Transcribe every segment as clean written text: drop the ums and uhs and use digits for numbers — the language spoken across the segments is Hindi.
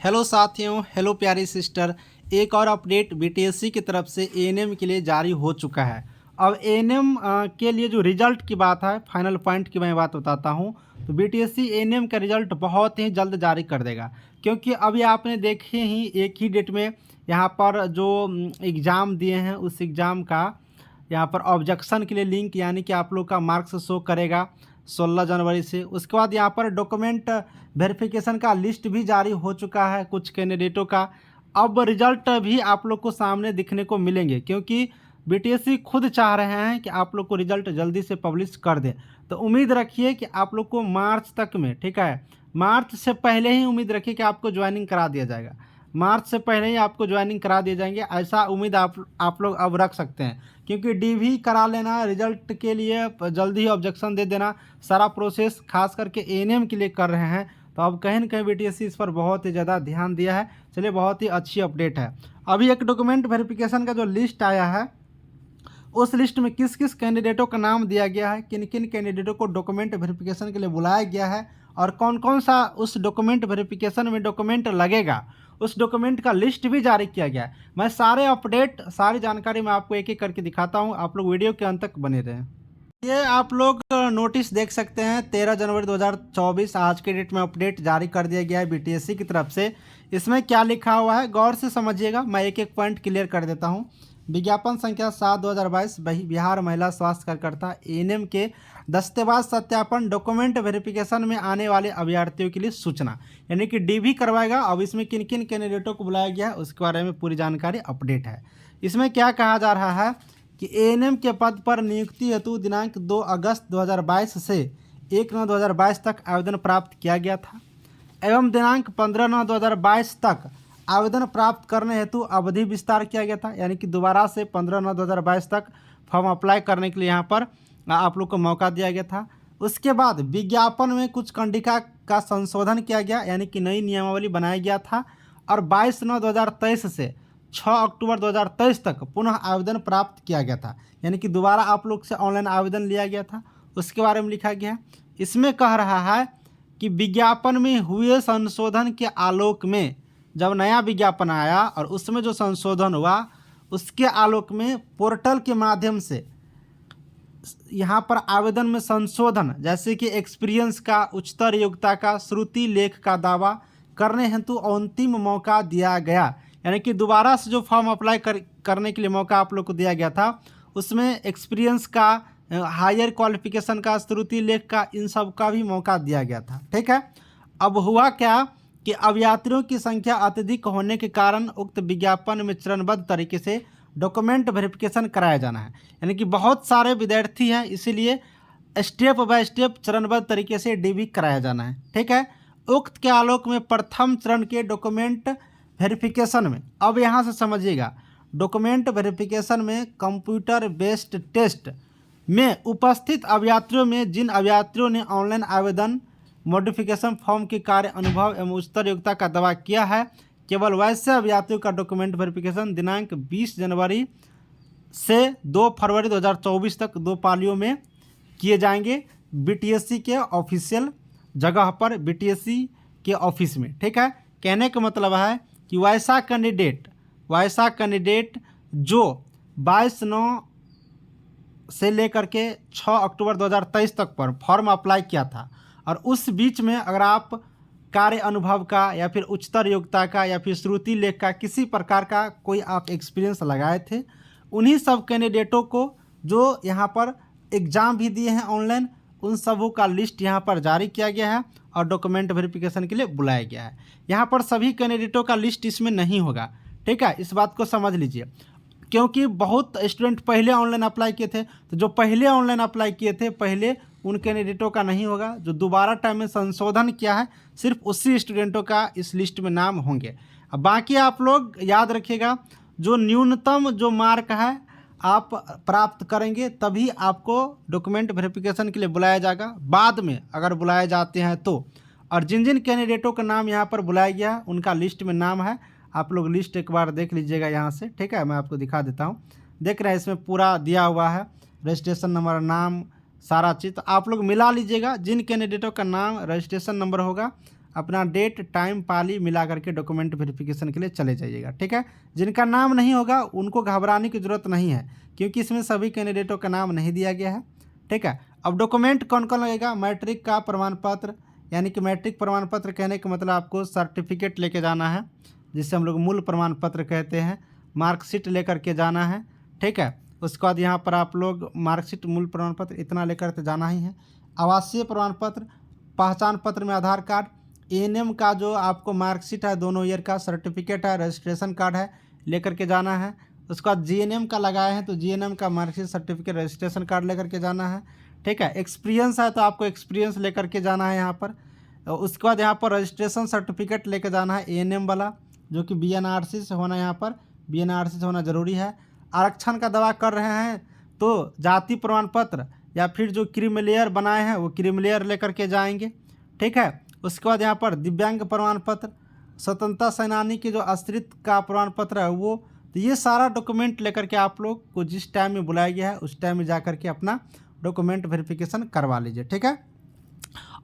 हेलो साथियों, हेलो प्यारी सिस्टर। एक और अपडेट बीटीएससी की तरफ से एएनएम के लिए जारी हो चुका है। अब एएनएम के लिए जो रिजल्ट की बात है, फाइनल पॉइंट की मैं बात बताता हूँ। तो बीटीएससी एएनएम का रिजल्ट बहुत ही जल्द जारी कर देगा, क्योंकि अभी आपने देखे ही एक ही डेट में यहाँ पर जो एग्ज़ाम दिए हैं उस एग्ज़ाम का यहाँ पर ऑब्जेक्शन के लिए लिंक, यानी कि आप लोग का मार्क्स शो करेगा 16 जनवरी से। उसके बाद यहाँ पर डॉक्यूमेंट वेरिफिकेशन का लिस्ट भी जारी हो चुका है कुछ कैंडिडेटों का। अब रिजल्ट भी आप लोग को सामने दिखने को मिलेंगे, क्योंकि बीटीएससी खुद चाह रहे हैं कि आप लोग को रिजल्ट जल्दी से पब्लिश कर दें। तो उम्मीद रखिए कि आप लोग को मार्च तक में, ठीक है, मार्च से पहले ही उम्मीद रखिए कि आपको ज्वाइनिंग करा दिया जाएगा। मार्च से पहले ही आपको ज्वाइनिंग करा दिए जाएंगे, ऐसा उम्मीद आप लोग अब रख सकते हैं। क्योंकि डीवी करा लेना, रिजल्ट के लिए जल्दी ही ऑब्जेक्शन दे देना, सारा प्रोसेस खास करके एएनएम के लिए कर रहे हैं। तो अब कहीं ना कहीं बीटीएससी इस पर बहुत ही ज़्यादा ध्यान दिया है। चलिए, बहुत ही अच्छी अपडेट है। अभी एक डॉक्यूमेंट वेरिफिकेशन का जो लिस्ट आया है, उस लिस्ट में किस किस कैंडिडेटों का नाम दिया गया है, किन किन कैंडिडेटों को डॉक्यूमेंट वेरिफिकेशन के लिए बुलाया गया है, और कौन कौन सा उस डॉक्यूमेंट वेरिफिकेशन में डॉक्यूमेंट लगेगा, उस डॉक्यूमेंट का लिस्ट भी जारी किया गया है। मैं सारे अपडेट, सारी जानकारी मैं आपको एक एक करके दिखाता हूँ। आप लोग वीडियो के अंत तक बने रहें। ये आप लोग नोटिस देख सकते हैं, 13 जनवरी 2024 आज के डेट में अपडेट जारी कर दिया गया है बीटीएससी की तरफ से। इसमें क्या लिखा हुआ है गौर से समझिएगा, मैं एक एक पॉइंट क्लियर कर देता हूँ। विज्ञापन संख्या 7/2022 बिहार महिला स्वास्थ्य कार्यकर्ता एएनएम के दस्तेबाज सत्यापन डॉक्यूमेंट वेरिफिकेशन में आने वाले अभ्यर्थियों के लिए सूचना, यानी कि डीवी करवाएगा। अब इसमें किन किन कैंडिडेटों को बुलाया गया है उसके बारे में पूरी जानकारी अपडेट है। इसमें क्या कहा जा रहा है कि एएनएम के पद पर नियुक्ति हेतु दिनांक 2 अगस्त 2022 से 1/9/2022 तक आवेदन प्राप्त किया गया था, एवं दिनांक 15/9/2022 तक आवेदन प्राप्त करने हेतु अवधि विस्तार किया गया था, यानी कि दोबारा से 15/9/2022 तक फॉर्म अप्लाई करने के लिए यहाँ पर आप लोग को मौका दिया गया था। उसके बाद विज्ञापन में कुछ कंडिका का संशोधन किया गया, यानी कि नई नियमावली बनाया गया था, और 22/9/2023 से 6 अक्टूबर 2023 तक पुनः आवेदन प्राप्त किया गया था, यानी कि दोबारा आप लोग से ऑनलाइन आवेदन लिया गया था। उसके बारे में लिखा गया है। इसमें कह रहा है कि विज्ञापन में हुए संशोधन के आलोक में, जब नया विज्ञापन आया और उसमें जो संशोधन हुआ उसके आलोक में पोर्टल के माध्यम से यहाँ पर आवेदन में संशोधन, जैसे कि एक्सपीरियंस का, उच्चतर योग्यता का, श्रुति लेख का दावा करने हेतु अंतिम मौका दिया गया, यानी कि दोबारा से जो फॉर्म अप्लाई करने के लिए मौका आप लोग को दिया गया था, उसमें एक्सपीरियंस का, हायर क्वालिफिकेशन का, श्रुति लेख का, इन सब का भी मौका दिया गया था। ठीक है। अब हुआ क्या कि अभ्यर्थियों की संख्या अत्यधिक होने के कारण उक्त विज्ञापन में चरणबद्ध तरीके से डॉक्यूमेंट वेरिफिकेशन कराया जाना है, यानी कि बहुत सारे विद्यार्थी हैं, इसीलिए स्टेप बाय स्टेप चरणबद्ध तरीके से डीवी कराया जाना है। ठीक है। उक्त के आलोक में प्रथम चरण के डॉक्यूमेंट वेरिफिकेशन में, अब यहाँ से समझिएगा, डॉक्यूमेंट वेरिफिकेशन में कंप्यूटर बेस्ड टेस्ट में उपस्थित अभ्यर्थियों में जिन अभ्यर्थियों ने ऑनलाइन आवेदन मॉडिफिकेशन फॉर्म के कार्य अनुभव एवं उच्चतर योग्यता का दावा किया है, केवल वैसे अभ्यर्थियों का डॉक्यूमेंट वेरिफिकेशन दिनांक 20 जनवरी से 2 फरवरी 2024 तक 2 पालियों में किए जाएंगे बीटीएससी के ऑफिशियल जगह पर, बीटीएससी के ऑफिस में। ठीक है। कहने का मतलब है कि वैसा कैंडिडेट जो 22/9 से लेकर के 6 अक्टूबर 2023 तक पर फॉर्म अप्लाई किया था, और उस बीच में अगर आप कार्य अनुभव का या फिर उच्चतर योग्यता का या फिर श्रुति लेख का किसी प्रकार का कोई आप एक्सपीरियंस लगाए थे, उन्हीं सब कैंडिडेटों को जो यहाँ पर एग्ज़ाम भी दिए हैं ऑनलाइन, उन सबों का लिस्ट यहाँ पर जारी किया गया है और डॉक्यूमेंट वेरिफिकेशन के लिए बुलाया गया है। यहाँ पर सभी कैंडिडेटों का लिस्ट इसमें नहीं होगा। ठीक है, इस बात को समझ लीजिए, क्योंकि बहुत स्टूडेंट पहले ऑनलाइन अप्लाई किए थे, तो जो पहले ऑनलाइन अप्लाई किए थे पहले, उन कैंडिडेटों का नहीं होगा। जो दोबारा टाइम में संशोधन किया है, सिर्फ उसी स्टूडेंटों का इस लिस्ट में नाम होंगे। अब बाकी आप लोग याद रखिएगा, जो न्यूनतम जो मार्क है आप प्राप्त करेंगे तभी आपको डॉक्यूमेंट वेरिफिकेशन के लिए बुलाया जाएगा, बाद में अगर बुलाए जाते हैं तो। और जिन जिन कैंडिडेटों का नाम यहाँ पर बुलाया गया है उनका लिस्ट में नाम है, आप लोग लिस्ट एक बार देख लीजिएगा यहाँ से। ठीक है, मैं आपको दिखा देता हूँ। देख रहे हैं, इसमें पूरा दिया हुआ है, रजिस्ट्रेशन नंबर, नाम, सारा चीज़। तो आप लोग मिला लीजिएगा, जिन कैंडिडेटों का नाम रजिस्ट्रेशन नंबर होगा अपना डेट टाइम पाली मिला करके डॉक्यूमेंट वेरिफिकेशन के लिए चले जाइएगा। ठीक है, जिनका नाम नहीं होगा उनको घबराने की ज़रूरत नहीं है, क्योंकि इसमें सभी कैंडिडेटों का नाम नहीं दिया गया है। ठीक है, अब डॉक्यूमेंट कौन कौन लगेगा? मैट्रिक का प्रमाण पत्र, यानी कि मैट्रिक प्रमाण पत्र कहने का मतलब आपको सर्टिफिकेट लेके जाना है, जिसे हम लोग मूल प्रमाण पत्र कहते हैं। मार्कशीट लेकर के जाना है। ठीक है, उसके बाद यहाँ पर आप लोग मार्कशीट, मूल प्रमाण पत्र इतना लेकर के जाना ही है। आवासीय प्रमाण पत्र, पहचान पत्र में आधार कार्ड, एएनएम का जो आपको मार्कशीट है, दोनों ईयर का सर्टिफिकेट है, रजिस्ट्रेशन कार्ड है, लेकर के जाना है। उसके बाद जीएनएम का लगाए हैं तो जीएनएम का मार्कशीट, सर्टिफिकेट, रजिस्ट्रेशन कार्ड लेकर के जाना है। ठीक है, एक्सपीरियंस है तो आपको एक्सपीरियंस लेकर के जाना है यहाँ पर। उसके बाद यहाँ पर रजिस्ट्रेशन सर्टिफिकेट लेकर जाना है एएनएम वाला, जो कि बीएनआरसी से होना, यहाँ पर बीएनआरसी से होना ज़रूरी है। आरक्षण का दावा कर रहे हैं तो जाति प्रमाण पत्र या फिर जो क्रीमिलेयर बनाए हैं वो क्रीमिलेयर लेकर के जाएंगे। ठीक है, उसके बाद यहाँ पर दिव्यांग प्रमाण पत्र, स्वतंत्रता सेनानी के जो अस्तित्व का प्रमाण पत्र है वो, तो ये सारा डॉक्यूमेंट लेकर के आप लोग को जिस टाइम में बुलाया गया है उस टाइम में जा करके अपना डॉक्यूमेंट वेरिफिकेशन करवा लीजिए। ठीक है,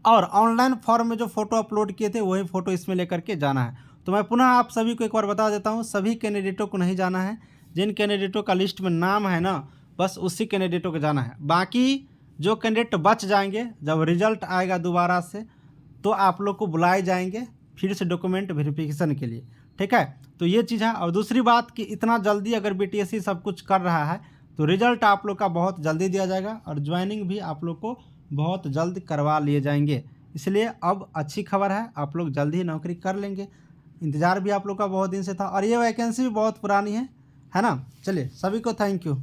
और ऑनलाइन फॉर्म में जो फ़ोटो अपलोड किए थे वही फ़ोटो इसमें लेकर के जाना है। तो मैं पुनः आप सभी को एक बार बता देता हूँ, सभी कैंडिडेटों को नहीं जाना है। जिन कैंडिडेटों का लिस्ट में नाम है ना, बस उसी कैंडिडेटों को जाना है। बाकी जो कैंडिडेट बच जाएंगे, जब रिजल्ट आएगा दोबारा से तो आप लोग को बुलाए जाएंगे फिर से डॉक्यूमेंट वेरिफिकेशन के लिए। ठीक है, तो ये चीज़ है। और दूसरी बात कि इतना जल्दी अगर बीटीएससी सब कुछ कर रहा है तो रिजल्ट आप लोग का बहुत जल्दी दिया जाएगा और ज्वाइनिंग भी आप लोग को बहुत जल्द करवा लिए जाएंगे। इसलिए अब अच्छी खबर है, आप लोग जल्दी ही नौकरी कर लेंगे। इंतज़ार भी आप लोग का बहुत दिन से था और ये वैकेंसी भी बहुत पुरानी है ना। चलिए, सभी को थैंक यू।